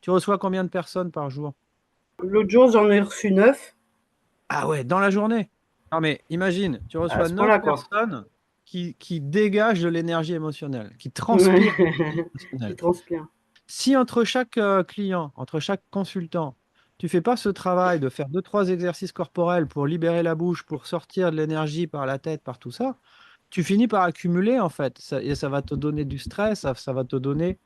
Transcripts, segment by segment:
Tu reçois combien de personnes par jour? L'autre jour, j'en ai reçu 9, Ah ouais, dans la journée. Non mais imagine, tu à reçois ce 9 point-là, quoi. personnes qui dégagent de l'énergie émotionnelle, qui Ouais. transpirent de l'énergie Qui émotionnelle. transpire. Si entre chaque client, entre chaque consultant, tu fais pas ce travail de faire deux, trois exercices corporels pour libérer la bouche, pour sortir de l'énergie par la tête, par tout ça, tu finis par accumuler en fait. Et ça va te donner du stress, ça va te donner,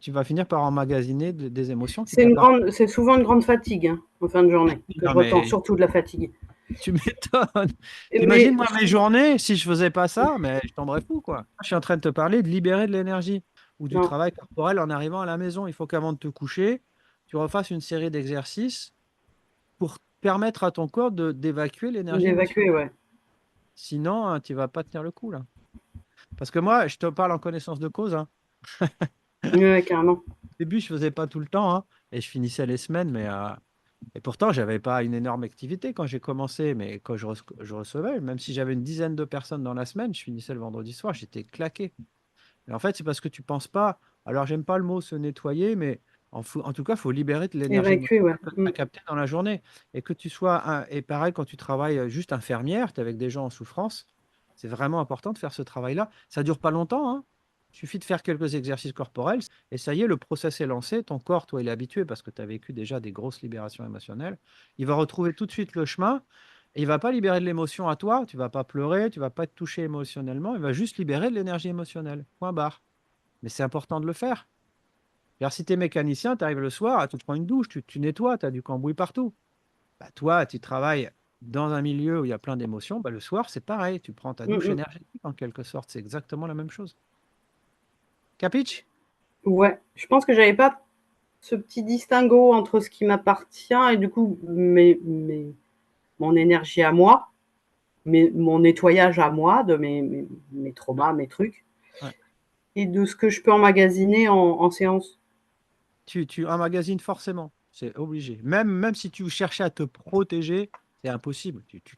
tu vas finir par emmagasiner des émotions qui t'appartiennent. C'est souvent une grande fatigue, hein, en fin de journée, que je Non ressens, mais surtout de la fatigue. tu m'étonnes. Mais T'imagines moi mes journées, si je faisais pas ça, mais je tomberais fou quoi. Je suis en train de te parler de libérer de l'énergie ou du non, travail corporel en arrivant à la maison. Il faut qu'avant de te coucher, tu refasses une série d'exercices pour permettre à ton corps d'évacuer l'énergie d'évacuer, émotionnelle. ouais. Sinon, hein, tu vas pas tenir le coup là. Parce que moi, je te parle en connaissance de cause, hein. Ouais, carrément. Au début, je faisais pas tout le temps, hein, et je finissais les semaines, mais et pourtant, j'avais pas une énorme activité quand j'ai commencé, mais quand je recevais, même si j'avais une dizaine de personnes dans la semaine, je finissais le vendredi soir, j'étais claqué. Et en fait, c'est parce que tu penses pas. Alors, j'aime pas le mot se nettoyer, mais en tout cas, il faut libérer de l'énergie Évacuer, ouais. émotionnelle que tu as captée dans la journée. Et que tu sois et pareil, quand tu travailles juste infirmière, tu es avec des gens en souffrance, c'est vraiment important de faire ce travail-là. Ça dure pas longtemps, hein. Il suffit de faire quelques exercices corporels et ça y est, le process est lancé. Ton corps, toi, il est habitué parce que tu as vécu déjà des grosses libérations émotionnelles. Il va retrouver tout de suite le chemin et il va pas libérer de l'émotion à toi. Tu vas pas pleurer, tu vas pas te toucher émotionnellement. Il va juste libérer de l'énergie émotionnelle. Point barre. Mais c'est important de le faire. Alors, si tu es mécanicien, tu arrives le soir, tu te prends une douche, tu nettoies, tu as du cambouis partout. Bah, toi, tu travailles dans un milieu où il y a plein d'émotions, bah, le soir, c'est pareil, tu prends ta Mm, douche mm. énergétique en quelque sorte, c'est exactement la même chose. Capiche? Ouais, je pense que j'avais pas ce petit distinguo entre ce qui m'appartient et du coup mon énergie à moi, mon nettoyage à moi de mes Ouais, traumas, mes trucs, ouais. et de ce que je peux emmagasiner en séance. Tu emmagasines forcément, c'est obligé. Même si tu cherchais à te protéger, c'est impossible. Tu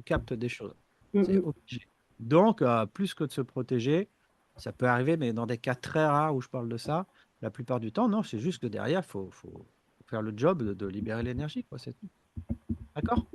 captes des choses. Mm, C'est mm. obligé. Donc, plus que de se protéger, ça peut arriver, mais dans des cas très rares où je parle de ça, la plupart du temps, non, c'est juste que derrière, faut faire le job de libérer l'énergie, quoi, c'est tout. D'accord?